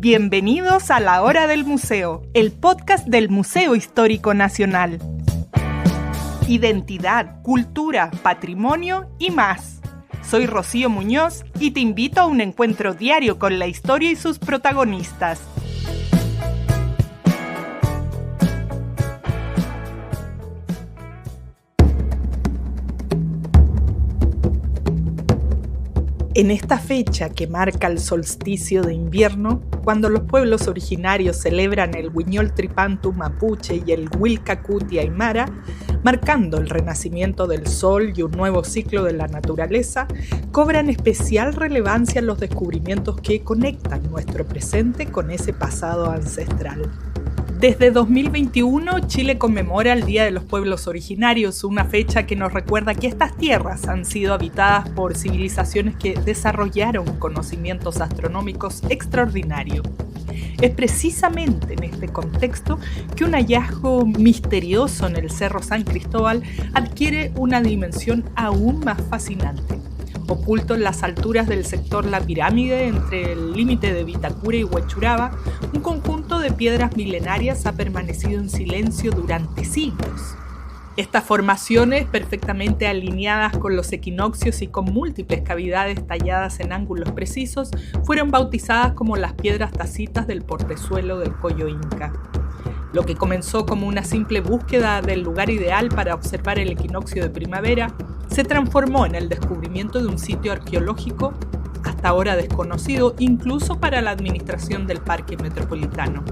Bienvenidos a La Hora del Museo, el podcast del Museo Histórico Nacional. Identidad, cultura, patrimonio y más. Soy Rocío Muñoz y te invito a un encuentro diario con la historia y sus protagonistas. En esta fecha que marca el solsticio de invierno, cuando los pueblos originarios celebran el Huiñol Tripantu Mapuche y el Huilcacuti Aymara, marcando el renacimiento del sol y un nuevo ciclo de la naturaleza, cobran especial relevancia los descubrimientos que conectan nuestro presente con ese pasado ancestral. Desde 2021, Chile conmemora el Día de los Pueblos Originarios, una fecha que nos recuerda que estas tierras han sido habitadas por civilizaciones que desarrollaron conocimientos astronómicos extraordinarios. Es precisamente en este contexto que un hallazgo misterioso en el Cerro San Cristóbal adquiere una dimensión aún más fascinante. Oculto en las alturas del sector La Pirámide, entre el límite de Vitacura y Huechuraba, un conjunto de piedras milenarias ha permanecido en silencio durante siglos. Estas formaciones, perfectamente alineadas con los equinoccios y con múltiples cavidades talladas en ángulos precisos, fueron bautizadas como las piedras tacitas del portezuelo del Coyo Inca. Lo que comenzó como una simple búsqueda del lugar ideal para observar el equinoccio de primavera, se transformó en el descubrimiento de un sitio arqueológico hasta ahora desconocido incluso para la administración del Parque Metropolitano.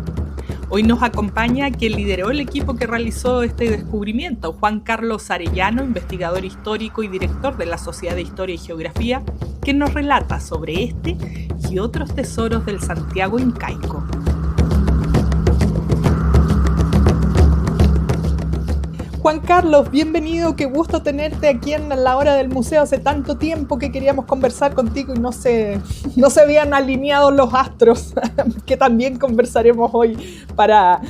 Hoy nos acompaña quien lideró el equipo que realizó este descubrimiento, Juan Carlos Arellano, investigador histórico y director de la Sociedad de Historia y Geografía, que nos relata sobre este y otros tesoros del Santiago incaico. Juan Carlos, bienvenido, qué gusto tenerte aquí en La Hora del Museo. Hace tanto tiempo que queríamos conversar contigo y no se habían alineado los astros, que también conversaremos hoy para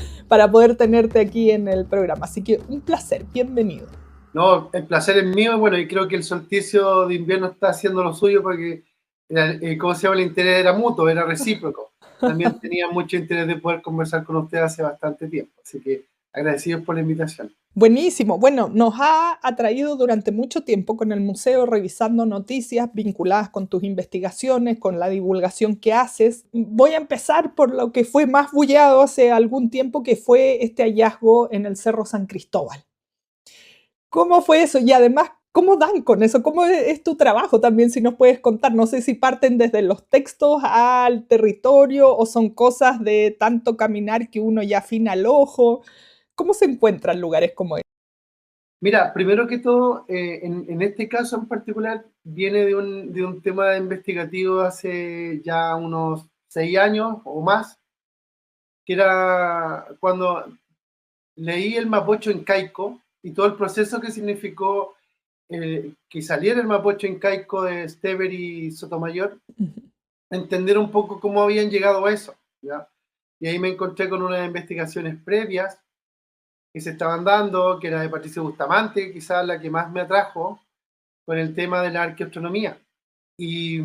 poder tenerte aquí en el programa. Así que un placer, bienvenido. No, el placer es mío, bueno, y creo que el solsticio de invierno está haciendo lo suyo porque, ¿cómo se llama? El interés era mutuo, era recíproco. También tenía mucho interés de poder conversar con usted hace bastante tiempo, así que agradecidos por la invitación. Buenísimo. Bueno, nos ha atraído durante mucho tiempo con el museo revisando noticias vinculadas con tus investigaciones, con la divulgación que haces. Voy a empezar por lo que fue más bullado hace algún tiempo, que fue este hallazgo en el Cerro San Cristóbal. ¿Cómo fue eso? Y además, ¿cómo dan con eso? ¿Cómo es tu trabajo también, si nos puedes contar? No sé si parten desde los textos al territorio o son cosas de tanto caminar que uno ya afina el ojo. ¿Cómo se encuentran lugares como este? Mira, primero que todo, en este caso en particular, viene de un tema investigativo hace ya unos 6 años o más, que era cuando leí el Mapocho incaico y todo el proceso que significó que saliera el Mapocho incaico de Estever y Sotomayor, entender un poco cómo habían llegado a eso, ¿ya? Y ahí me encontré con unas investigaciones previas que se estaban dando, que era de Patricio Bustamante, quizás la que más me atrajo, con el tema de la arqueoastronomía. Y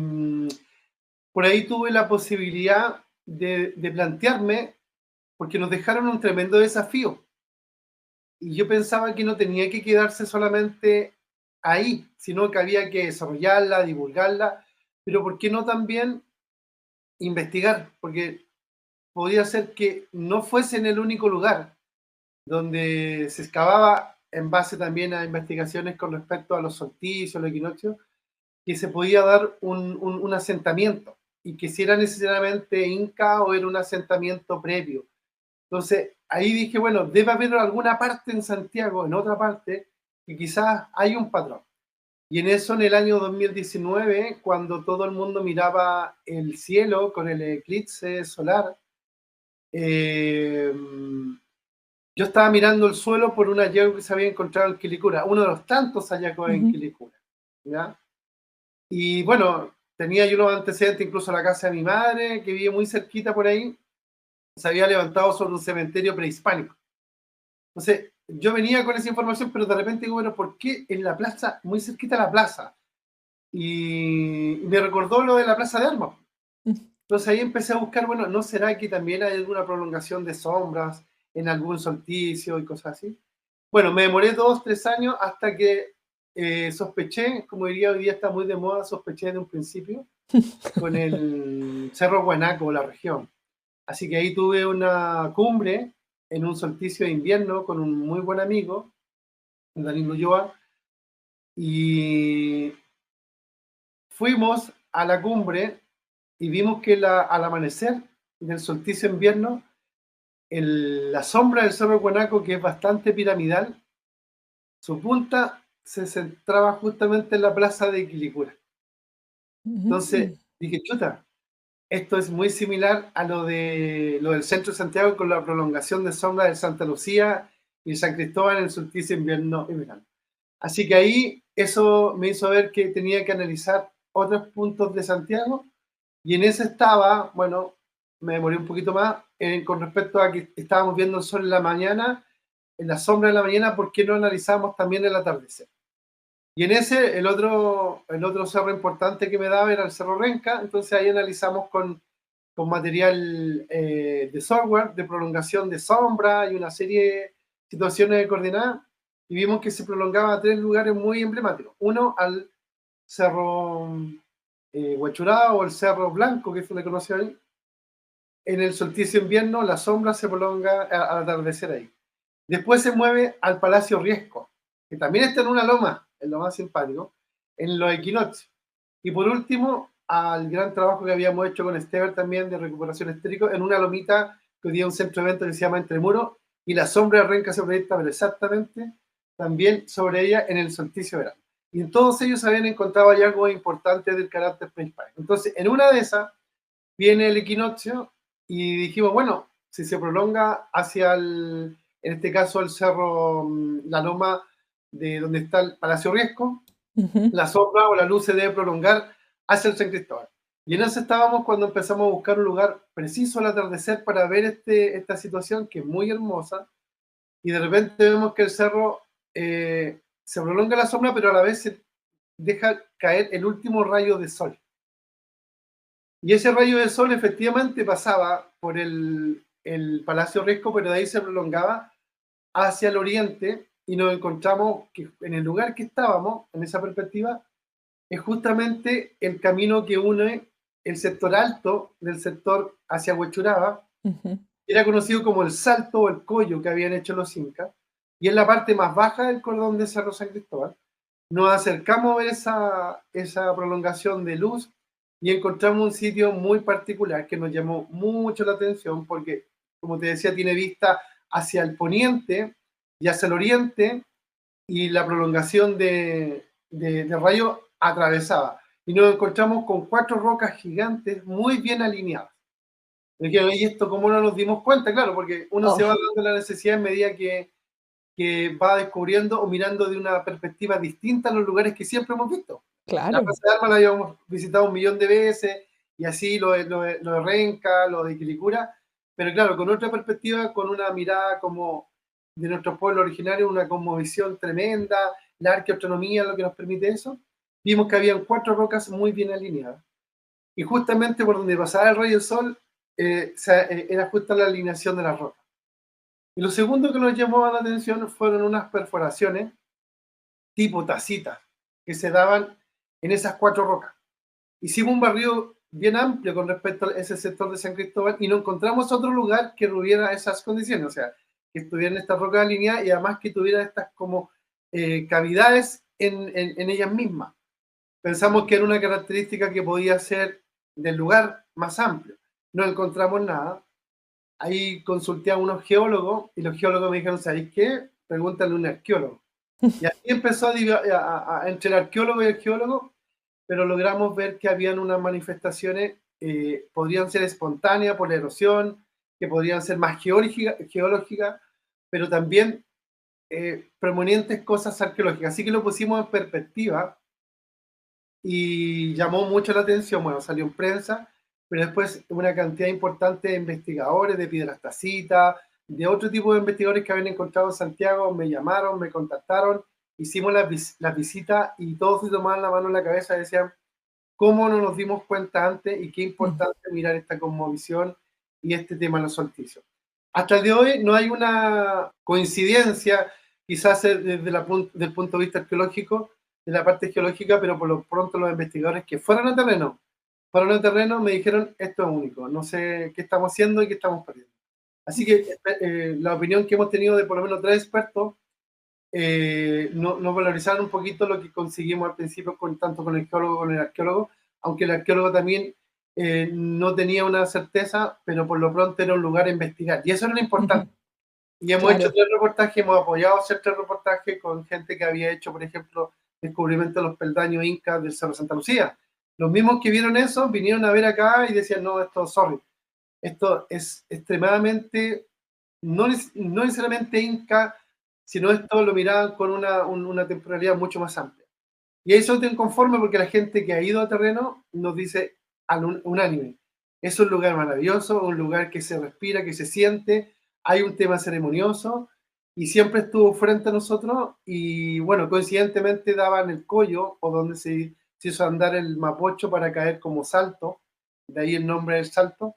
por ahí tuve la posibilidad de plantearme, porque nos dejaron un tremendo desafío. Y yo pensaba que no tenía que quedarse solamente ahí, sino que había que desarrollarla, divulgarla, pero ¿por qué no también investigar? Porque podía ser que no fuese en el único lugar donde se excavaba en base también a investigaciones con respecto a los solsticios, los equinoccios, que se podía dar un asentamiento y que si era necesariamente inca o era un asentamiento previo. Entonces ahí dije, bueno, debe haber alguna parte en Santiago, en otra parte, que quizás hay un patrón. Y en eso, en el año 2019, cuando todo el mundo miraba el cielo con el eclipse solar, yo estaba mirando el suelo por un hallazgo que se había encontrado en Quilicura, uno de los tantos hallazgos en Quilicura, ¿ya? Y bueno, tenía yo unos antecedentes, incluso la casa de mi madre, que vive muy cerquita por ahí, se había levantado sobre un cementerio prehispánico. Entonces, yo venía con esa información, pero de repente digo, bueno, ¿por qué en la plaza, muy cerquita de la plaza? Y me recordó lo de la Plaza de Armas. Entonces ahí empecé a buscar, bueno, ¿no será que también hay alguna prolongación de sombras en algún solsticio y cosas así? Bueno, me demoré 2, 3 años hasta que sospeché, como diría hoy día está muy de moda, sospeché de un principio con el Cerro Guanaco, la región. Así que ahí tuve una cumbre en un solsticio de invierno con un muy buen amigo, Danilo Ulloa, y fuimos a la cumbre y vimos que al amanecer del solsticio de invierno, la sombra del Cerro Guanaco, que es bastante piramidal, su punta se centraba justamente en la plaza de Quilicura. Entonces Mm. dije, chuta, esto es muy similar a lo del centro de Santiago con la prolongación de sombra de Santa Lucía y San Cristóbal en el solsticio invierno y verano. Así que ahí eso me hizo ver que tenía que analizar otros puntos de Santiago y en ese estaba, bueno, me demoré un poquito más con respecto a que estábamos viendo el sol en la mañana, en la sombra de la mañana, ¿por qué no analizamos también el atardecer? Y en ese, el otro cerro importante que me daba era el Cerro Renca, entonces ahí analizamos con material de software, de prolongación de sombra y una serie de situaciones de coordenadas, y vimos que se prolongaba a 3 lugares muy emblemáticos. Uno al Cerro Huachurá o el Cerro Blanco, que se le conoce ahí. En el solsticio invierno, la sombra se prolonga al atardecer ahí. Después se mueve al Palacio Riesco, que también está en una loma, en lo más simpático, en los equinoccios. Y por último, al gran trabajo que habíamos hecho con Esteban también de recuperación estérico, en una lomita que hoy día es un centro de evento que se llama Entre Muros, y la sombra de Renca se proyecta, pero exactamente también sobre ella en el solsticio de verano. Y en todos ellos habían encontrado hallazgos importantes del carácter prehispánico. Entonces, en una de esas, viene el equinoccio y dijimos, bueno, si se prolonga hacia en este caso el cerro, la loma de donde está el Palacio Riesco, Ujú. la sombra o la luz se debe prolongar hacia el San Cristóbal. Y en eso estábamos cuando empezamos a buscar un lugar preciso al atardecer para ver esta situación que es muy hermosa, y de repente vemos que el cerro se prolonga la sombra, pero a la vez se deja caer el último rayo de sol. Y ese rayo de sol efectivamente pasaba por el Palacio Riesco, pero de ahí se prolongaba hacia el oriente y nos encontramos que en el lugar que estábamos, en esa perspectiva, es justamente el camino que une el sector alto del sector hacia Huechuraba, Ujú. que era conocido como el Salto o el Collo que habían hecho los incas, y es la parte más baja del cordón de Cerro San Cristóbal. Nos acercamos a ver esa prolongación de luz y encontramos un sitio muy particular que nos llamó mucho la atención porque, como te decía, tiene vista hacia el poniente y hacia el oriente, y la prolongación de rayo atravesaba. Y nos encontramos con 4 rocas gigantes muy bien alineadas. Y dije, ¿y esto cómo no nos dimos cuenta? Claro, porque uno se va Oh, dando la necesidad en medida que va descubriendo o mirando de una perspectiva distinta a los lugares que siempre hemos visto. La claro. Plaza de Armas la habíamos visitado 1.000.000 de veces, y así lo de Renca, lo de Quilicura, pero claro, con otra perspectiva, con una mirada como de nuestro pueblo originario, una cosmovisión tremenda, la arqueoastronomía lo que nos permite eso, vimos que habían 4 rocas muy bien alineadas. Y justamente por donde pasaba el rayo del sol, era justo la alineación de las rocas. Y lo segundo que nos llamó la atención fueron unas perforaciones tipo tacitas que se daban en esas 4 rocas. Hicimos un barrido bien amplio con respecto a ese sector de San Cristóbal y no encontramos otro lugar que tuviera esas condiciones, o sea, que estuvieran estas rocas alineadas y además que tuviera estas como cavidades en ellas mismas. Pensamos que era una característica que podía ser del lugar más amplio. No encontramos nada. Ahí consulté a unos geólogos y los geólogos me dijeron, ¿sabéis qué? Pregúntale a un arqueólogo. Y así empezó entre el arqueólogo y el geólogo, pero logramos ver que habían unas manifestaciones, podrían ser espontáneas por la erosión, que podrían ser más geológicas, pero también prominentes cosas arqueológicas. Así que lo pusimos en perspectiva y llamó mucho la atención. Bueno, salió en prensa, pero después una cantidad importante de investigadores, de Piedrastacita, de otro tipo de investigadores que habían encontrado en Santiago, me llamaron, me contactaron, hicimos las visitas y todos se tomaban la mano en la cabeza y decían, cómo no nos dimos cuenta antes y qué importante mirar esta cosmovisión y este tema de los solsticios. Hasta el día de hoy no hay una coincidencia, quizás desde del punto de vista arqueológico, de la parte geológica, pero por lo pronto los investigadores que fueron a terreno me dijeron, esto es único, no sé qué estamos haciendo y qué estamos perdiendo. Así que la opinión que hemos tenido de por lo menos 3 expertos nos valorizaron un poquito lo que conseguimos al principio, tanto con el geólogo como con el arqueólogo, aunque el arqueólogo también no tenía una certeza, pero por lo pronto era un lugar a investigar. Y eso era lo importante. Y hemos hecho 3 reportajes, hemos apoyado hacer 3 reportajes con gente que había hecho, por ejemplo, descubrimiento de los peldaños incas del Cerro Santa Lucía. Los mismos que vieron eso vinieron a ver acá y decían, no, esto es extremadamente, no necesariamente inca, sino esto lo miraban con una temporalidad mucho más amplia. Y eso estoy inconforme porque la gente que ha ido a terreno nos dice unánime, es un lugar maravilloso, un lugar que se respira, que se siente, hay un tema ceremonioso y siempre estuvo frente a nosotros y bueno, coincidentemente daban el collo o donde se hizo andar el Mapocho para caer como salto, de ahí el nombre del salto,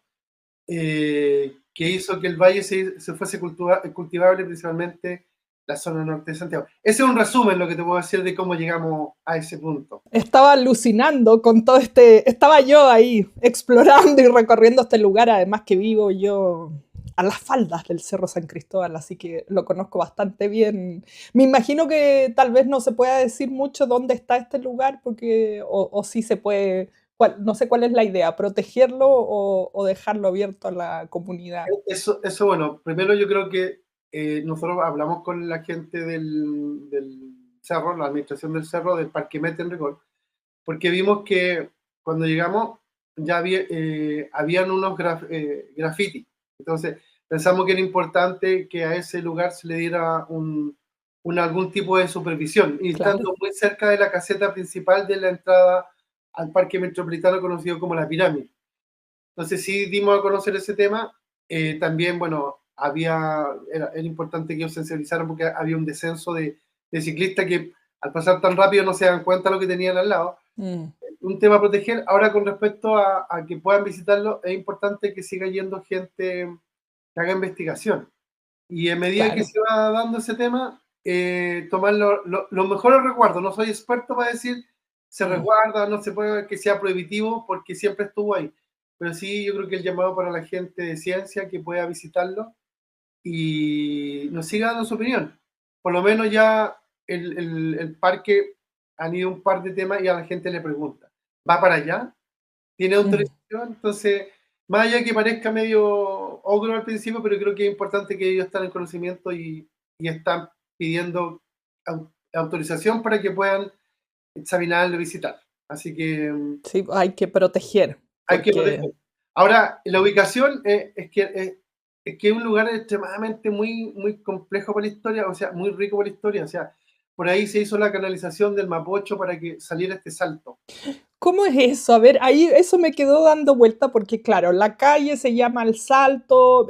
que hizo que el valle se fuese cultivable, principalmente la zona norte de Santiago. Ese es un resumen lo que te puedo decir de cómo llegamos a ese punto. Estaba alucinando con todo estaba yo ahí explorando y recorriendo este lugar, además que vivo yo a las faldas del Cerro San Cristóbal, así que lo conozco bastante bien. Me imagino que tal vez no se pueda decir mucho dónde está este lugar, porque, o sí se puede, no sé cuál es la idea, protegerlo o dejarlo abierto a la comunidad. Eso, bueno, primero yo creo que nosotros hablamos con la gente del cerro, la administración del cerro, del Parque Meta en rigor, porque vimos que cuando llegamos ya habían unos grafitis. Entonces pensamos que era importante que a ese lugar se le diera algún tipo de supervisión. Y Claro. estando muy cerca de la caseta principal de la entrada al Parque Metropolitano conocido como La Pirámide. Entonces sí dimos a conocer ese tema. También, bueno, era importante que ellos sensibilizaran porque había un descenso de ciclistas que al pasar tan rápido no se dan cuenta de lo que tenían al lado. Un tema a proteger. Ahora, con respecto a que puedan visitarlo, es importante que siga yendo gente que haga investigación. Y en medida que se va dando ese tema, tomar los mejores resguardos. No soy experto para decir se resguarda, no se puede que sea prohibitivo, porque siempre estuvo ahí. Pero sí, yo creo que el llamado para la gente de ciencia que pueda visitarlo y nos siga dando su opinión. Por lo menos ya el parque han ido un par de temas y a la gente le pregunta, ¿va para allá? ¿Tiene autorización? Entonces, más allá que parezca medio ogro al principio, pero creo que es importante que ellos están en conocimiento y están pidiendo autorización para que puedan examinarlo y visitar. Así que Sí, hay que proteger. hay que proteger. Ahora, la ubicación es que es un lugar extremadamente muy, muy complejo para la historia, o sea, muy rico para la historia. O sea, por ahí se hizo la canalización del Mapocho para que saliera este salto. ¿Cómo es eso? A ver, ahí eso me quedó dando vuelta porque, claro, la calle se llama El Salto,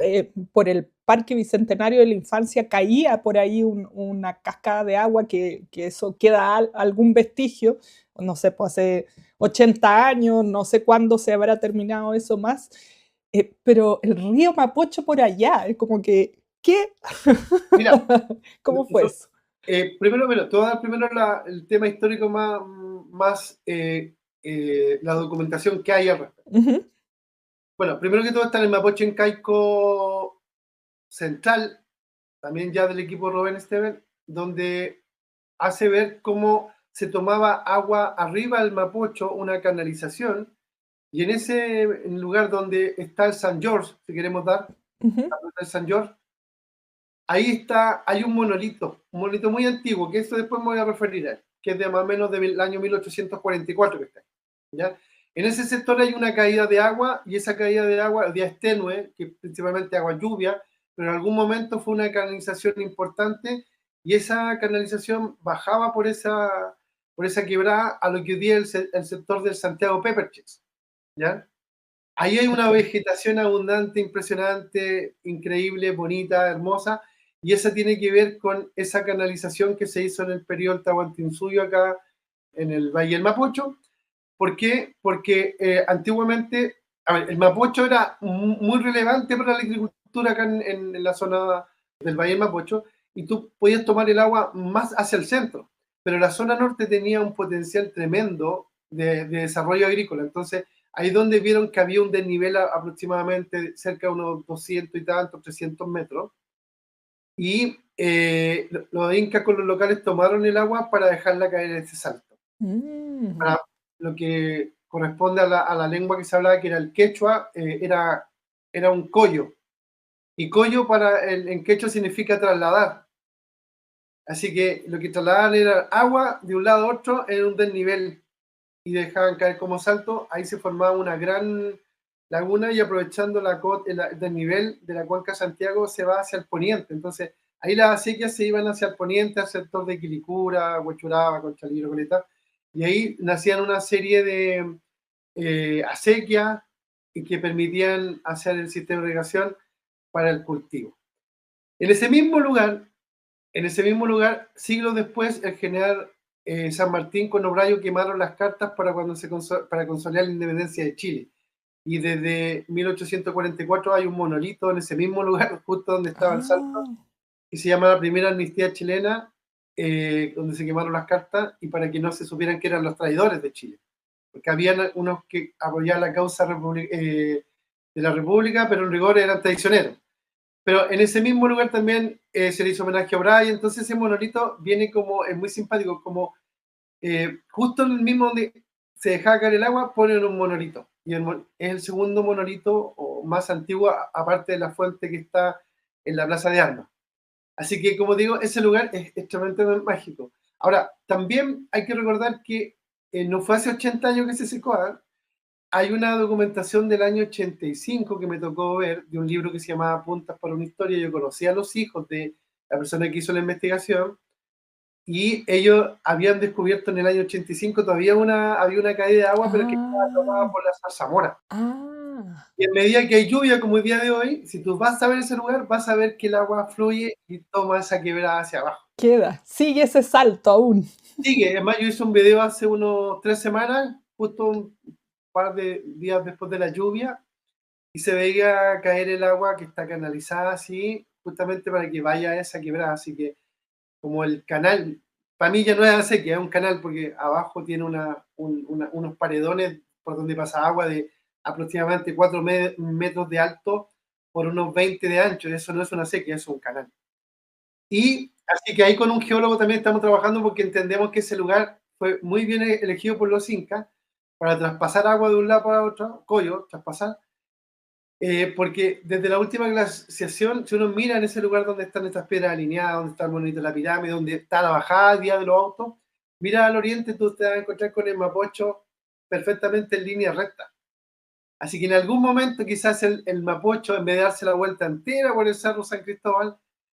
por el Parque Bicentenario de la Infancia caía por ahí una cascada de agua que eso queda algún vestigio, no sé, pues hace 80 años, no sé cuándo se habrá terminado eso más, pero el río Mapocho por allá, es como que, ¿qué? Mira, ¿Cómo fue eso? primero, te voy a dar primero el tema histórico más la documentación que hay al respecto. Bueno, primero que todo está en el Mapocho Incaico Central, también ya del equipo Rubén Esteban, donde hace ver cómo se tomaba agua arriba del Mapocho, una canalización, y en ese lugar donde está el San George, si queremos dar, el San George, ahí hay un monolito muy antiguo, que eso después me voy a referir a él, que es de más o menos del año 1844 que está ahí, ¿ya? En ese sector hay una caída de agua, y esa caída de agua ya es tenue, que es principalmente agua lluvia, pero en algún momento fue una canalización importante, y esa canalización bajaba por esa quebrada a lo que hoy día es el sector del Santiago Pepperchase, ¿ya? Ahí hay una vegetación abundante, impresionante, increíble, bonita, hermosa, y esa tiene que ver con esa canalización que se hizo en el periodo Tahuantinsuyo acá en el Valle del Mapocho, ¿Por qué? Porque antiguamente, a ver, el Mapocho era muy relevante para la agricultura acá en la zona del Valle del Mapocho, y tú podías tomar el agua más hacia el centro, pero la zona norte tenía un potencial tremendo de desarrollo agrícola. Entonces, ahí es donde vieron que había un desnivel aproximadamente cerca de unos 200 y tantos, 300 metros, y los incas con los locales tomaron el agua para dejarla caer en ese salto. Mm. Para lo que corresponde a la lengua que se hablaba, que era el quechua, era un collo. Y collo en quechua significa trasladar. Así que lo que trasladaban era agua de un lado a otro en un desnivel y dejaban caer como salto. Ahí se formaba una gran laguna, y aprovechando el desnivel de la cuenca de Santiago se va hacia el poniente. Entonces ahí las acequias se iban hacia el poniente, al sector de Quilicura, Huechuraba, Conchalí, Recoleta, y ahí nacían una serie de acequias y que permitían hacer el sistema de irrigación para el cultivo. En ese mismo lugar, siglos después, el general San Martín con Obrayo quemaron las cartas para consolidar la independencia de Chile. Y desde 1844 hay un monolito en ese mismo lugar, justo donde estaba el Salto, Ah, y se llama la primera amnistía chilena, donde se quemaron las cartas y para que no se supieran que eran los traidores de Chile. Porque habían unos que apoyaban la causa de la República, pero en rigor eran traicioneros. Pero en ese mismo lugar también se le hizo homenaje a O'Brien. Entonces ese monolito viene como, es muy simpático, como justo en el mismo donde se dejaba caer el agua, ponen un monolito. Y es el segundo monolito o más antiguo, aparte de la fuente que está en la Plaza de Armas. Así que, como digo, ese lugar es extremadamente mágico. Ahora, también hay que recordar que no fue hace 80 años que se secó. Hay una documentación del año 85 que me tocó ver, de un libro que se llamaba Puntas para una historia. Yo conocí a los hijos de la persona que hizo la investigación, y ellos habían descubierto en el año 85 todavía había una caída de agua, pero que estaba tomada ah, por la zarzamora. ah. Y en medida que hay lluvia, como el día de hoy, si tú vas a ver ese lugar, vas a ver que el agua fluye y toma esa quebrada hacia abajo. Queda, sigue ese salto aún. Sigue, además yo hice un video hace unos 3 semanas, justo un par de días después de la lluvia, y se veía caer el agua que está canalizada así, justamente para que vaya a esa quebrada. Así que, como el canal, para mí ya no es acequia, es un canal, porque abajo tiene unos paredones por donde pasa agua de aproximadamente 4 metros de alto por unos 20 de ancho. Eso no es una acequia, es un canal. Y así que ahí con un geólogo también estamos trabajando, porque entendemos que ese lugar fue muy bien elegido por los incas para traspasar agua de un lado para otro, Coyo, traspasar, porque desde la última glaciación, si uno mira en ese lugar donde están estas piedras alineadas, donde está el monolito de la pirámide, donde está la bajada al día de los autos, mira al oriente, tú te vas a encontrar con el Mapocho perfectamente en línea recta. Así que en algún momento quizás el Mapocho, en vez de darse la vuelta entera por el Cerro San Cristóbal,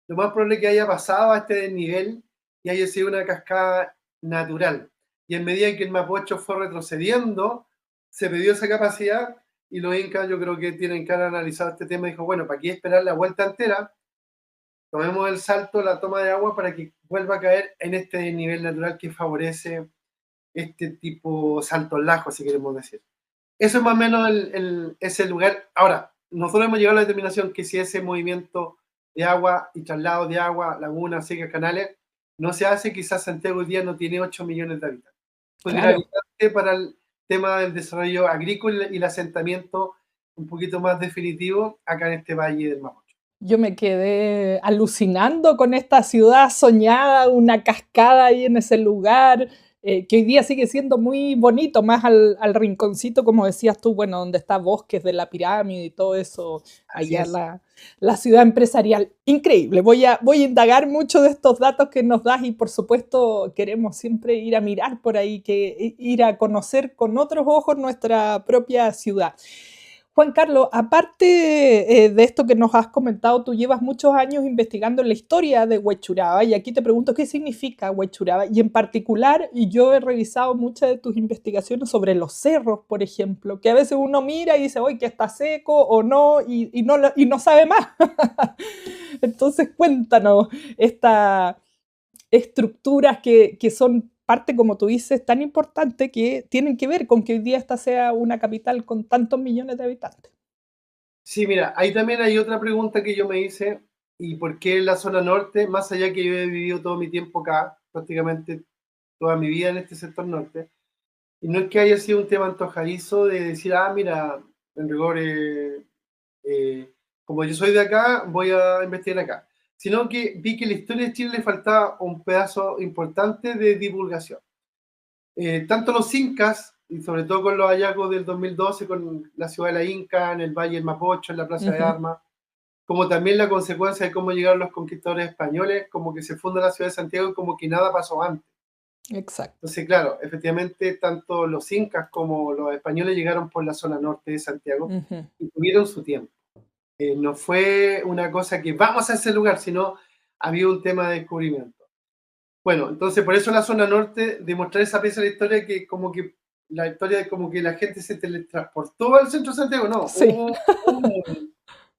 lo más probable es que haya pasado a este desnivel y haya sido una cascada natural. Y en medida en que el Mapocho fue retrocediendo, se perdió esa capacidad, y los incas, yo creo que tienen que haber analizado este tema y dijo, bueno, ¿para qué esperar la vuelta entera? Tomemos el salto, la toma de agua, para que vuelva a caer en este desnivel natural que favorece este tipo saltos lajos, si queremos decir. Eso es más o menos ese lugar. Ahora, nosotros hemos llegado a la determinación que si ese movimiento de agua y traslado de agua, lagunas, secas, canales, no se hace, quizás Santiago hoy día no tiene 8 millones de habitantes. Pues Claro. gravitante para el tema del desarrollo agrícola y el asentamiento un poquito más definitivo acá en este valle del Mapocho. Yo me quedé alucinando con esta ciudad soñada, una cascada ahí en ese lugar, que hoy día sigue siendo muy bonito, más al rinconcito, como decías tú, bueno, donde está Bosques de la Pirámide y todo eso, Así allá es. la ciudad empresarial. Increíble, voy a indagar mucho de estos datos que nos das y por supuesto queremos siempre ir a mirar por ahí, ir a conocer con otros ojos nuestra propia ciudad. Juan Carlos, aparte de esto que nos has comentado, tú llevas muchos años investigando la historia de Huechuraba y aquí te pregunto qué significa Huechuraba y en particular, y yo he revisado muchas de tus investigaciones sobre los cerros, por ejemplo, que a veces uno mira y dice, oye, que está seco o no, y no sabe más. Entonces cuéntanos estas estructuras que son parte, como tú dices, tan importante que tienen que ver con que hoy día esta sea una capital con tantos millones de habitantes. Sí, mira, ahí también hay otra pregunta que yo me hice, ¿y por qué en la zona norte? Más allá que yo he vivido todo mi tiempo acá, prácticamente toda mi vida en este sector norte, y no es que haya sido un tema antojadizo de decir, ah, mira, en rigor, eh, como yo soy de acá, voy a investigar acá, sino que vi que la historia de Chile le faltaba un pedazo importante de divulgación. Tanto los incas, y sobre todo con los hallazgos del 2012, con la ciudad de la Inca, en el Valle del Mapocho, en la Plaza de Ujú, Armas, como también la consecuencia de cómo llegaron los conquistadores españoles, como que se funda la ciudad de Santiago y como que nada pasó antes. exacto. Entonces, claro, efectivamente, tanto los incas como los españoles llegaron por la zona norte de Santiago Ujú, y tuvieron su tiempo. No fue una cosa que vamos a ese lugar, sino había un tema de descubrimiento. Bueno, entonces por eso la zona norte, demostrar esa pieza de la historia que como que la historia de como que la gente se teletransportó al centro de Santiago, no, sí.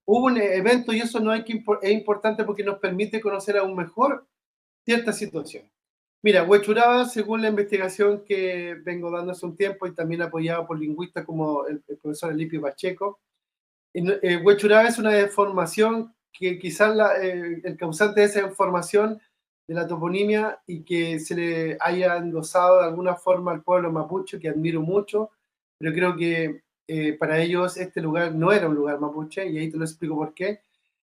hubo un evento y eso no hay que es importante porque nos permite conocer aún mejor ciertas situaciones. Mira, Huechuraba, según la investigación que vengo dando hace un tiempo y también apoyado por lingüistas como el profesor Elipio Pacheco, Huechuraba es una deformación que quizás el causante de esa deformación de la toponimia y que se le haya endosado de alguna forma al pueblo mapuche, que admiro mucho, pero creo que para ellos este lugar no era un lugar mapuche, y ahí te lo explico por qué.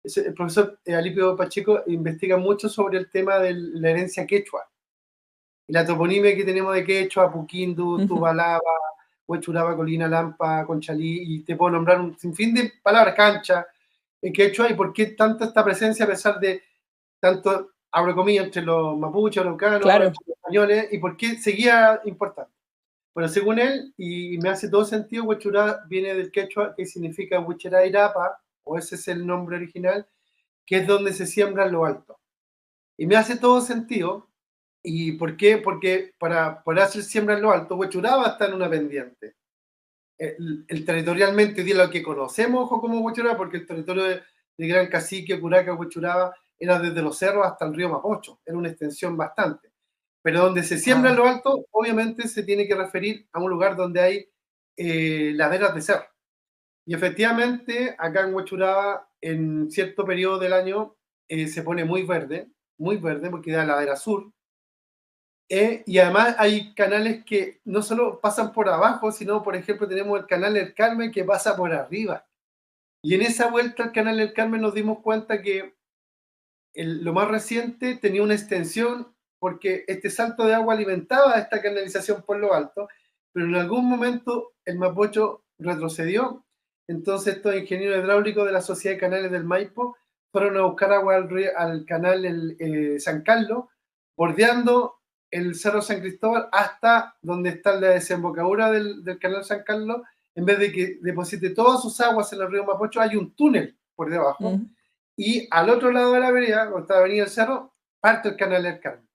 El profesor Alipio Pacheco investiga mucho sobre el tema de la herencia quechua, y la toponimia que tenemos de quechua, Puquindu, Ujú, Tubalaba, Huechuraba, Colina, Lampa, Conchalí, y te puedo nombrar un sinfín de palabras, cancha, en quechua, y por qué tanta esta presencia a pesar de tanto, abro comillas, entre los mapuches, araucanos, claro. entre los españoles, y por qué seguía importante. Bueno, según él, y me hace todo sentido, Huechurá viene del quechua, que significa Huechera Irapa, o ese es el nombre original, que es donde se siembra en lo alto. Y me hace todo sentido. ¿Y por qué? Porque para poder hacer siembra en lo alto, Huechuraba está en una pendiente. Territorialmente de lo que conocemos ojo, como Huechuraba, porque el territorio de Gran Cacique, Curaca, Huechuraba, era desde los cerros hasta el río Mapocho, era una extensión bastante. Pero donde se siembra en Ah, lo alto, obviamente se tiene que referir a un lugar donde hay laderas de cerro. Y efectivamente, acá en Huechuraba, en cierto periodo del año, se pone muy verde, porque da ladera sur, y además hay canales que no solo pasan por abajo, sino, por ejemplo, tenemos el canal del Carmen que pasa por arriba. Y en esa vuelta al canal del Carmen nos dimos cuenta que lo más reciente tenía una extensión porque este salto de agua alimentaba esta canalización por lo alto, pero en algún momento el Mapocho retrocedió. Entonces estos ingenieros hidráulicos de la Sociedad de Canales del Maipo fueron a buscar agua al canal San Carlos, bordeando el Cerro San Cristóbal hasta donde está la desembocadura del canal San Carlos. En vez de que deposite todas sus aguas en el río Mapocho, hay un túnel por debajo, mm, y al otro lado de la vereda, donde está la avenida del Cerro, parte el canal del Carmen.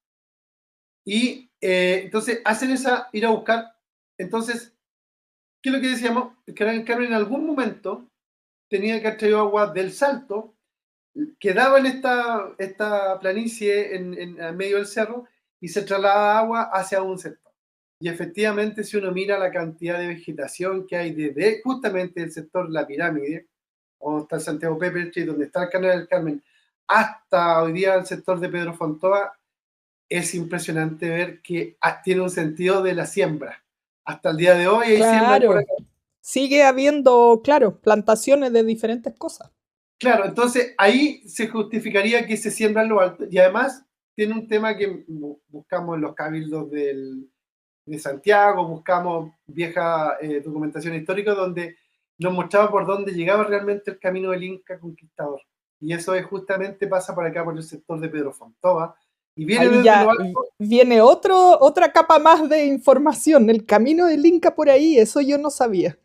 Y entonces hacen esa, ir a buscar. Entonces, ¿qué es lo que decíamos? El canal del Carmen en algún momento tenía que haber traído agua del Salto, quedaba en esta planicie en medio del cerro, y se traslada agua hacia un sector. Y efectivamente, si uno mira la cantidad de vegetación que hay desde justamente el sector La Pirámide, donde está el Santiago Pepe, donde está el canal del Carmen, hasta hoy día el sector de Pedro Fontoa, es impresionante ver que tiene un sentido de la siembra. Hasta el día de hoy hay siembra por claro. acá. Sigue habiendo, claro, plantaciones de diferentes cosas. Claro, entonces ahí se justificaría que se siembra en lo alto, y además tiene un tema que buscamos en los cabildos de Santiago, buscamos vieja documentación histórica donde nos mostraba por dónde llegaba realmente el camino del Inca conquistador. Y eso es justamente pasa por acá, por el sector de Pedro Fontova, y viene Ahí desde lo ya alto, viene otra capa más de información. El camino del Inca por ahí, eso yo no sabía.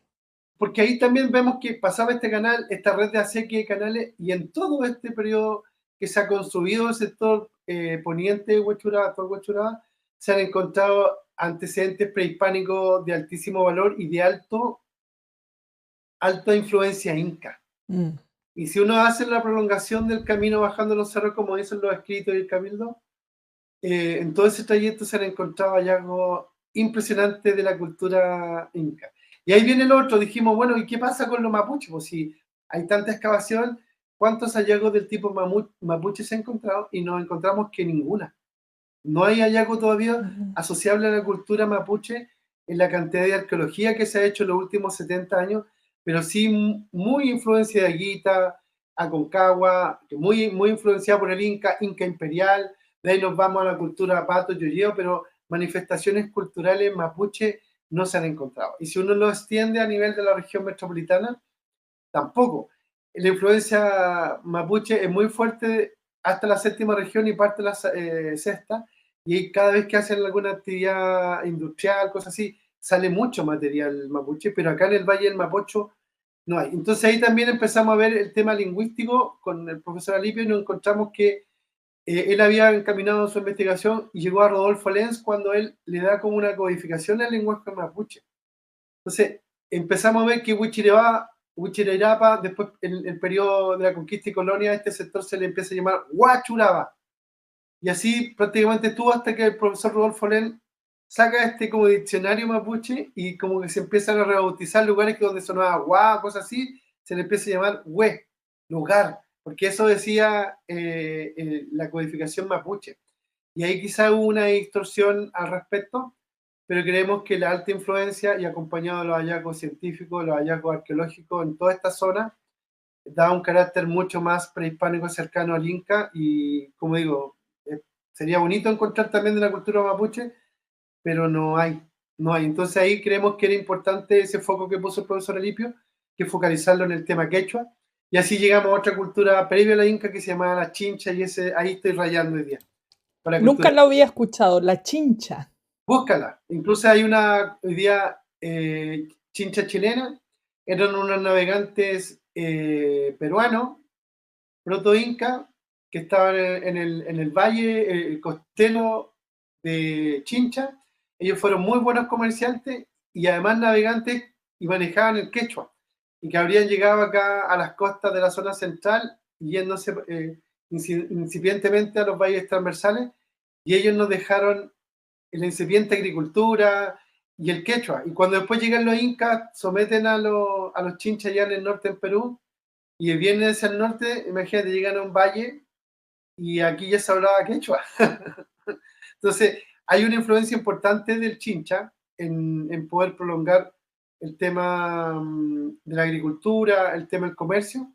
porque ahí también vemos que pasaba este canal, esta red de acequia de canales, y en todo este periodo que se ha construido el sector poniente de Huechuraba, todo Huechuraba, se han encontrado antecedentes prehispánicos de altísimo valor y de alta influencia inca. Mm, Y si uno hace la prolongación del camino bajando los cerros, como dicen los escritos del Cabildo, en todo ese trayecto se han encontrado hallazgos impresionantes de la cultura inca. Y ahí viene el otro, dijimos, bueno, ¿y qué pasa con los mapuches? Pues si hay tanta excavación, ¿cuántos hallazgos del tipo mapuche se han encontrado? Y nos encontramos que ninguna. No hay hallazgo todavía Ujú. asociable a la cultura mapuche en la cantidad de arqueología que se ha hecho en los últimos 70 años, pero sí muy influencia de Aguita, Aconcagua, muy influenciada por el Inca imperial. De ahí nos vamos a la cultura pato, yoyeo, pero manifestaciones culturales mapuche no se han encontrado. Y si uno lo extiende a nivel de la región metropolitana, tampoco. La influencia mapuche es muy fuerte hasta la séptima región y parte de la sexta, y cada vez que hacen alguna actividad industrial, cosas así, sale mucho material mapuche, pero acá en el Valle del Mapocho no hay. Entonces ahí también empezamos a ver el tema lingüístico con el profesor Alipio y nos encontramos que él había encaminado su investigación y llegó a Rodolfo Lenz cuando él le da como una codificación al lenguaje mapuche. Entonces, empezamos a ver que Huichirerapa, después en el periodo de la conquista y colonia, este sector se le empieza a llamar Huachuraba. Y así prácticamente estuvo hasta que el profesor Rodolfo Len saca este como diccionario mapuche y como que se empiezan a rebautizar lugares que donde sonaba guá, cosas así, se le empieza a llamar hue, lugar, porque eso decía la codificación mapuche. Y ahí quizá hubo una distorsión al respecto, pero creemos que la alta influencia y acompañado de los hallazgos científicos, los hallazgos arqueológicos en toda esta zona, da un carácter mucho más prehispánico cercano al Inca y, como digo, sería bonito encontrar también de la cultura mapuche, pero no hay. Entonces ahí creemos que era importante ese foco que puso el profesor Alipio, que focalizarlo en el tema quechua, y así llegamos a otra cultura previa a la Inca que se llamaba la chincha, y ahí estoy rayando hoy día, para la cultura. Nunca lo había escuchado, la chincha. Búscala. Incluso hay una hoy día chincha chilena. Eran unos navegantes peruanos, proto-inca, que estaban en el valle costero de Chincha. Ellos fueron muy buenos comerciantes y además navegantes y manejaban el quechua. Y que habrían llegado acá a las costas de la zona central, yéndose incipientemente a los valles transversales, y ellos nos dejaron la incipiente agricultura y el quechua. Y cuando después llegan los incas, someten a los chinchas allá en el norte en Perú, y vienen hacia el norte, imagínate, llegan a un valle y aquí ya se hablaba quechua. Entonces, hay una influencia importante del chincha en poder prolongar el tema de la agricultura, el tema del comercio,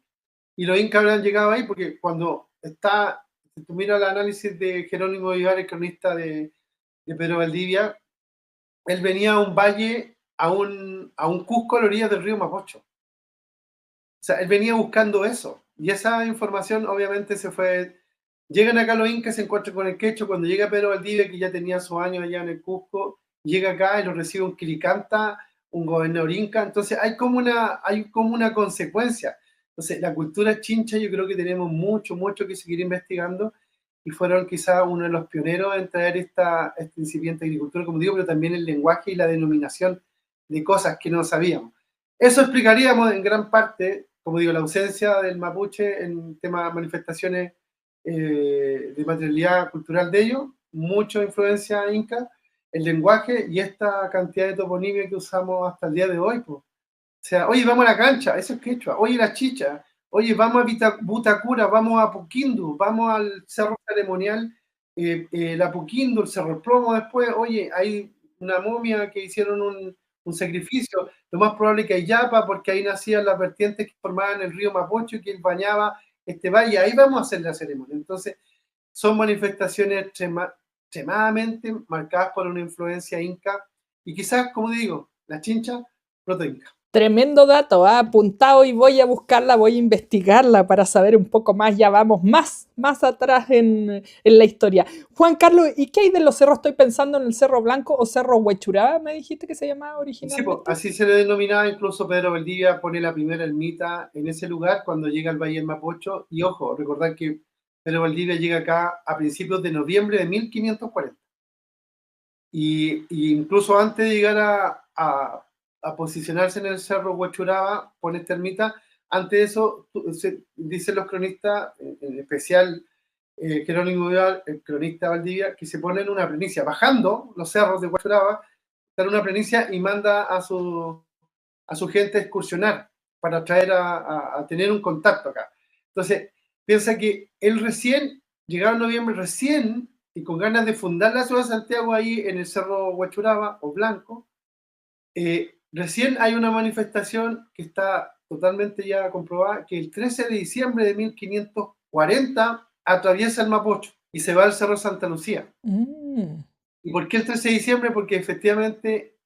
y los incas habrán llegado ahí porque cuando si tú miras el análisis de Jerónimo Vivar, el cronista de Pedro Valdivia, él venía a un valle, a un Cusco a la orilla del río Mapocho. O sea, él venía buscando eso. Y esa información obviamente se fue. Llegan acá los incas, se encuentran con el quecho. Cuando llega Pedro Valdivia, que ya tenía sus años allá en el Cusco, llega acá y lo recibe un Quiricanta, un gobernador inca. Entonces hay como una consecuencia. Entonces, la cultura chincha, yo creo que tenemos mucho, mucho que seguir investigando. Y fueron quizás uno de los pioneros en traer esta incipiente agricultura, como digo, pero también el lenguaje y la denominación de cosas que no sabíamos. Eso explicaríamos en gran parte, como digo, la ausencia del mapuche en temas de manifestaciones de materialidad cultural de ellos, mucha influencia inca, el lenguaje y esta cantidad de toponimia que usamos hasta el día de hoy. Pues. O sea, oye, vamos a la cancha, eso es quechua, oye, la chicha, oye, vamos a Butacura, vamos a Puquindu, vamos al cerro ceremonial, la Puquindu, el cerro Plomo después, oye, hay una momia que hicieron un sacrificio, lo más probable es que hay Yapa, porque ahí nacían las vertientes que formaban el río Mapocho y que él bañaba este valle, ahí vamos a hacer la ceremonia. Entonces, son manifestaciones extremadamente marcadas por una influencia inca y quizás, como digo, la chincha proto-inca. Tremendo dato, apuntado y voy a buscarla, voy a investigarla para saber un poco más. Ya vamos más atrás en la historia. Juan Carlos, ¿y qué hay de los cerros? Estoy pensando en el Cerro Blanco o Cerro Huechuraba, me dijiste que se llamaba Sí, pues, originalmente. así se le denominaba, incluso Pedro Valdivia pone la primera ermita en ese lugar cuando llega al Valle del Mapocho. Y ojo, recordar que Pedro Valdivia llega acá a principios de noviembre de 1540. Y incluso antes de llegar a posicionarse en el Cerro Huachuraba, pone esta ermita. Antes de eso, dicen los cronistas, en especial Jerónimo Vidal, el cronista de Valdivia, que se pone en una planicie, bajando los cerros de Huachuraba, está en una planicie y manda a su gente a excursionar para traer a tener un contacto acá. Entonces, piensa que él recién, llegado en noviembre, recién, y con ganas de fundar la ciudad de Santiago ahí en el cerro Huachuraba o Blanco, recién hay una manifestación que está totalmente ya comprobada, que el 13 de diciembre de 1540 atraviesa el Mapocho y se va al Cerro Santa Lucía. ¿Y por qué el 13 de diciembre? Porque efectivamente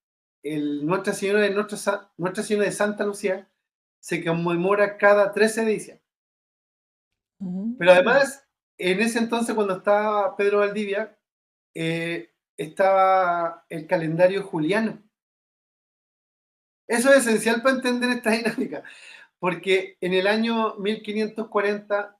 Nuestra Señora de Santa Lucía se conmemora cada 13 de diciembre. Pero además, en ese entonces, cuando estaba Pedro Valdivia, estaba el calendario juliano. Eso es esencial para entender esta dinámica, porque en el año 1540,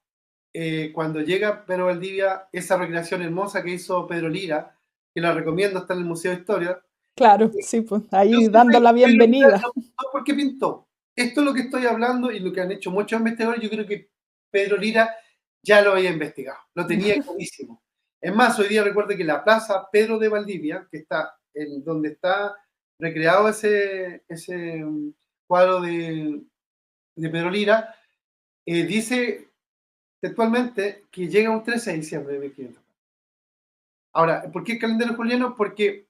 cuando llega Pedro Valdivia, esa recreación hermosa que hizo Pedro Lira, que la recomiendo, está en el Museo de Historia. Claro, sí, pues Yo ahí sé dando la que Pedro Lira bienvenida. no pintó porque pintó. Esto es lo que estoy hablando y lo que han hecho muchos investigadores. Yo creo que Pedro Lira ya lo había investigado, lo tenía clarísimo. Es más, hoy día recuerdo que la plaza Pedro de Valdivia, que está en donde está recreado ese cuadro de Pedro Lira, dice textualmente que llega un 13 de diciembre de 1500. Ahora, ¿por qué el calendario juliano? Porque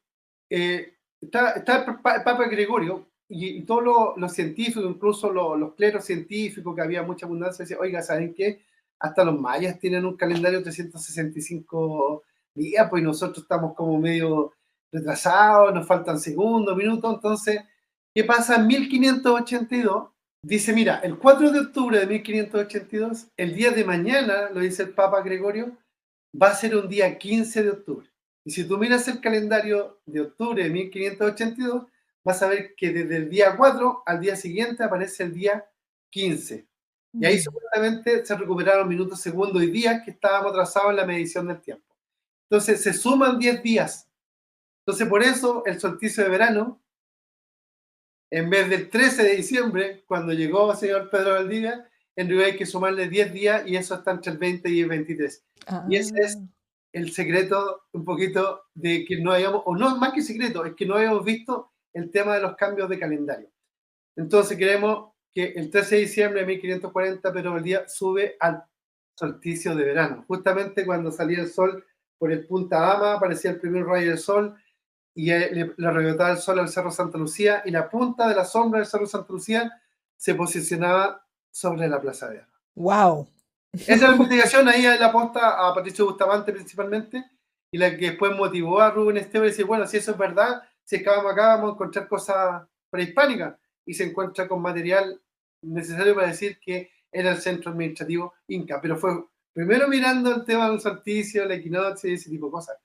está el Papa Gregorio y todos los científicos, incluso los cleros científicos, que había mucha abundancia, decían, oiga, ¿saben qué? Hasta los mayas tienen un calendario de 365 días, pues nosotros estamos como medio retrasados, nos faltan segundos, minutos. Entonces, ¿qué pasa? En 1582 dice, mira, el 4 de octubre de 1582, el día de mañana, lo dice el Papa Gregorio, va a ser un día 15 de octubre. Y si tú miras el calendario de octubre de 1582, vas a ver que desde el día 4 al día siguiente aparece el día 15. Y ahí supuestamente se recuperaron minutos, segundos y días que estábamos atrasados en la medición del tiempo. Entonces se suman 10 días. Entonces por eso el solsticio de verano, en vez del 13 de diciembre, cuando llegó el señor Pedro Valdivia, en realidad hay que sumarle 10 días y eso está entre el 20 y el 23. Y ese es el secreto un poquito de que no hayamos, o no más que secreto, es que no hayamos visto el tema de los cambios de calendario. Entonces queremos que el 13 de diciembre de 1540 Pedro Valdivia sube al solsticio de verano, justamente cuando salía el sol por el Punta Ama, aparecía el primer rayo del sol y le rebotaba el sol al Cerro Santa Lucía y la punta de la sombra del Cerro Santa Lucía se posicionaba sobre la Plaza de Armas. ¡Wow! Esa es la investigación, ahí la aposta a Patricio Bustamante principalmente, y la que después motivó a Rubén Esteban a decir, bueno, si eso es verdad, si es que vamos acá, vamos a encontrar cosas prehispánicas, y se encuentra con material necesario para decir que era el centro administrativo inca, pero fue primero mirando el tema del solsticio, la equinoccio y ese tipo de cosas.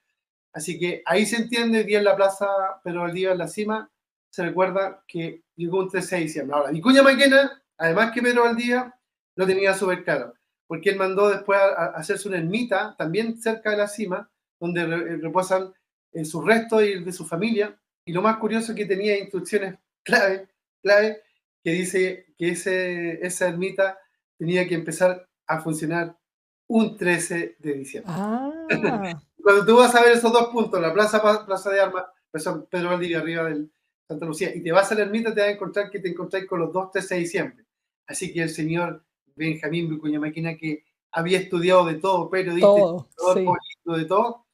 Así que ahí se entiende, día en la plaza Pedro Valdivia en la cima, se recuerda que llegó un 13 de diciembre. Ahora, Vicuña Maquena, además que Pedro Valdivia, lo tenía súper claro, porque él mandó después a hacerse una ermita, también cerca de la cima, donde reposan sus restos y el de su familia, y lo más curioso es que tenía instrucciones clave, que dice que esa ermita tenía que empezar a funcionar un 13 de diciembre. Cuando tú vas a ver esos dos puntos, la plaza de Armas, Pedro Valdivia arriba del Santa Lucía, y te vas a la ermita, te vas a encontrar que te encontráis con los dos 13 de diciembre. Así que el señor Benjamín Vicuña Maquena, que había estudiado de todo, periodista, sí. político, de todo,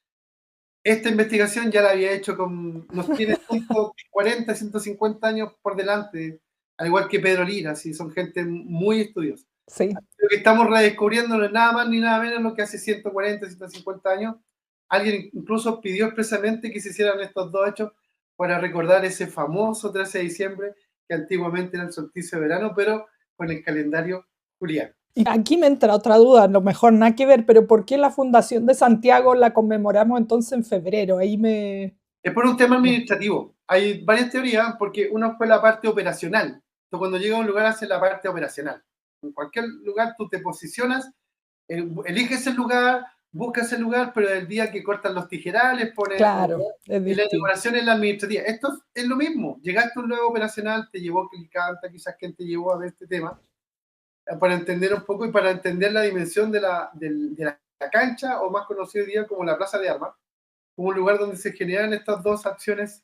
esta investigación ya la había hecho nos tiene 140, 150 años por delante, al igual que Pedro Lira, sí, son gente muy estudiosa. Sí. Lo que estamos redescubriendo no es nada más ni nada menos lo que hace 140, 150 años. Alguien incluso pidió expresamente que se hicieran estos dos hechos para recordar ese famoso 13 de diciembre, que antiguamente era el solsticio de verano, pero con el calendario juliano. Y aquí me entra otra duda, a lo mejor nada que ver, pero ¿por qué la fundación de Santiago la conmemoramos entonces en febrero? Es por un tema administrativo. Hay varias teorías, porque una fue la parte operacional. Tú cuando llegas a un lugar haces la parte operacional. En cualquier lugar tú te posicionas, eliges el lugar, buscas el lugar, pero el día que cortan los tijerales, pones... Claro, y la inauguración es la administrativa. Esto es lo mismo. Llegaste a un lugar operacional, te llevó Clicanta, quizás quien te llevó a ver este tema, para entender un poco y para entender la dimensión de la la cancha, o más conocido hoy día como la Plaza de Armas, como un lugar donde se generan estas dos acciones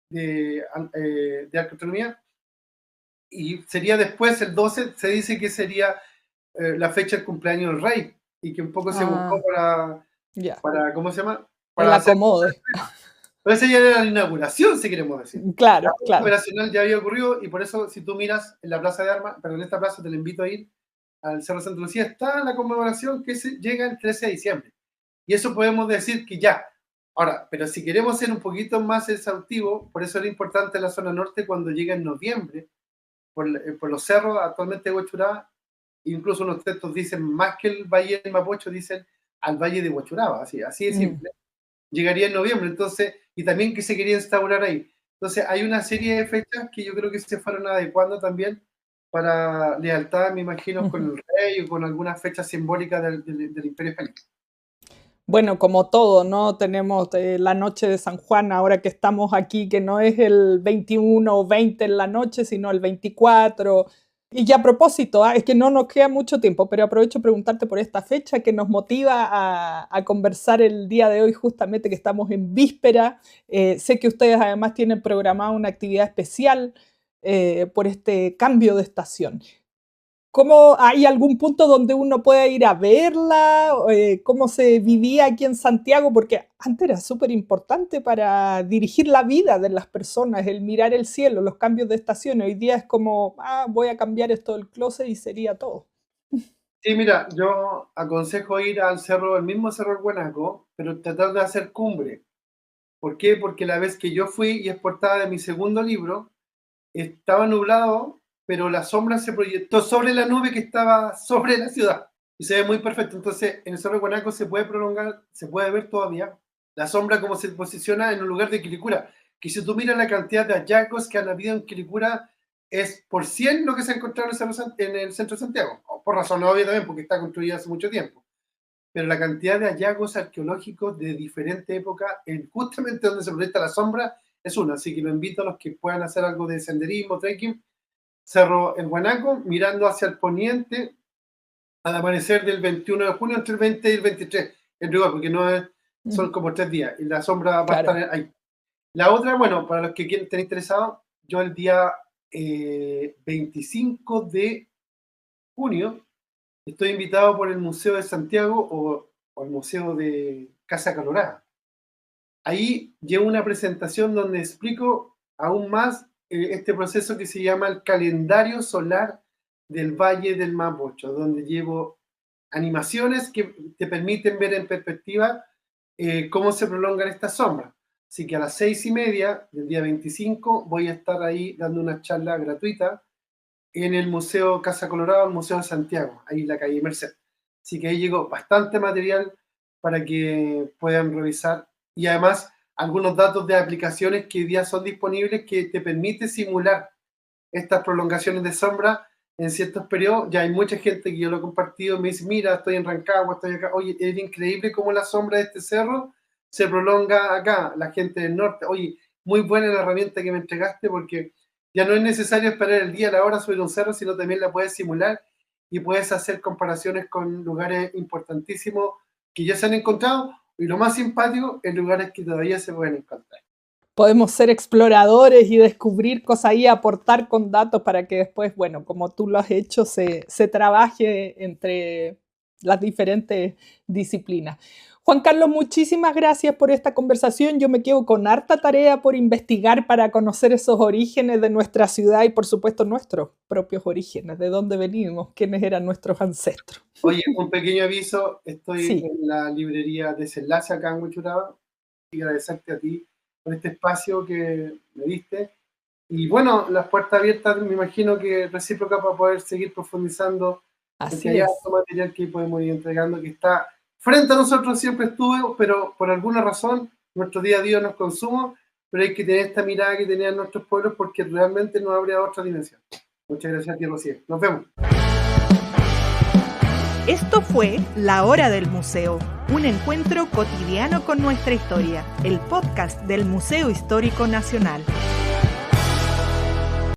de gastronomía. Y sería después, el 12, se dice que sería la fecha del cumpleaños del rey, y que un poco se buscó para ¿cómo se llama? Para el acomode. Pero esa ya era la inauguración, si queremos decir. Claro, la claro. operacional ya había ocurrido, y por eso, si tú miras en la Plaza de Armas, pero en esta plaza te la invito a ir, al Cerro Santa Lucía, está la conmemoración que llega el 13 de diciembre. Y eso podemos decir que ya. Ahora, pero si queremos ser un poquito más exhaustivo, por eso era importante la zona norte cuando llega en noviembre, por los cerros actualmente de Huachuraba, incluso unos textos dicen, más que el Valle del Mapocho, dicen al Valle de Huachuraba, así de simple. Llegaría en noviembre, entonces, y también que se quería instaurar ahí. Entonces, hay una serie de fechas que yo creo que se fueron adecuando también para lealtad, me imagino, con el rey o con algunas fechas simbólicas del Imperio Español. Bueno, como todo, ¿no? Tenemos la noche de San Juan, ahora que estamos aquí, que no es el 21 o 20 en la noche, sino el 24. Y ya a propósito, es que no nos queda mucho tiempo, pero aprovecho preguntarte por esta fecha que nos motiva a conversar el día de hoy, justamente que estamos en víspera. Sé que ustedes además tienen programada una actividad especial por este cambio de estación. ¿Cómo hay algún punto donde uno pueda ir a verla? ¿Cómo se vivía aquí en Santiago? Porque antes era súper importante para dirigir la vida de las personas, el mirar el cielo, los cambios de estaciones. Hoy día es como, voy a cambiar esto del closet y sería todo. Sí, mira, yo aconsejo ir al cerro, el mismo Cerro del Guanaco, pero tratar de hacer cumbre. ¿Por qué? Porque la vez que yo fui, y es portada de mi segundo libro, estaba nublado, pero la sombra se proyectó sobre la nube que estaba sobre la ciudad y se ve muy perfecto. Entonces, en el Cerro de Guanaco se puede prolongar, se puede ver todavía la sombra como se posiciona en un lugar de Quilicura, que si tú miras la cantidad de hallazgos que han habido en Quilicura, es por 100 lo que se ha encontrado en el centro de Santiago, por razón obvia también, porque está construida hace mucho tiempo. Pero la cantidad de hallazgos arqueológicos de diferente época, justamente donde se proyecta la sombra, es una. Así que lo invito a los que puedan hacer algo de senderismo, trekking, Cerro El Guanaco, mirando hacia el poniente, al amanecer del 21 de junio, entre el 20 y el 23, en rigor, porque no es, son como 3 días, y la sombra va a estar ahí. La otra, bueno, para los que estén interesados, yo el día 25 de junio estoy invitado por el Museo de Santiago o el Museo de Casa Colorada. Ahí llevo una presentación donde explico aún más este proceso que se llama el calendario solar del Valle del Mapocho, donde llevo animaciones que te permiten ver en perspectiva cómo se prolongan estas sombras. Así que a las 6:30 del día 25 voy a estar ahí dando una charla gratuita en el Museo Casa Colorada, el Museo de Santiago, ahí en la calle Merced. Así que ahí llegó bastante material para que puedan revisar, y además algunos datos de aplicaciones que hoy día son disponibles que te permite simular estas prolongaciones de sombra en ciertos periodos. Ya hay mucha gente que yo lo he compartido, me dice, mira, estoy en Rancagua, estoy acá, oye, es increíble cómo la sombra de este cerro se prolonga acá, la gente del norte, oye, muy buena la herramienta que me entregaste, porque ya no es necesario esperar el día, la hora sobre un cerro, sino también la puedes simular y puedes hacer comparaciones con lugares importantísimos que ya se han encontrado, y lo más simpático, en lugares que todavía se pueden encontrar. Podemos ser exploradores y descubrir cosas y aportar con datos para que después, bueno, como tú lo has hecho, se trabaje entre las diferentes disciplinas. Juan Carlos, muchísimas gracias por esta conversación. Yo me quedo con harta tarea por investigar para conocer esos orígenes de nuestra ciudad y, por supuesto, nuestros propios orígenes, de dónde venimos, quiénes eran nuestros ancestros. Oye, un pequeño aviso, estoy en la librería Desenlace acá en Huachuraba, y agradecerte a ti por este espacio que me diste. Y bueno, las puertas abiertas, me imagino que recíproca para poder seguir profundizando. Así hay es. otro material que podemos ir entregando que está frente a nosotros, siempre estuvo, pero por alguna razón nuestro día a día nos consume, pero hay que tener esta mirada que tenían nuestros pueblos porque realmente nos abre a otra dimensión. Muchas gracias a ti, Rocío. Nos vemos. Esto fue La Hora del Museo, un encuentro cotidiano con nuestra historia, el podcast del Museo Histórico Nacional.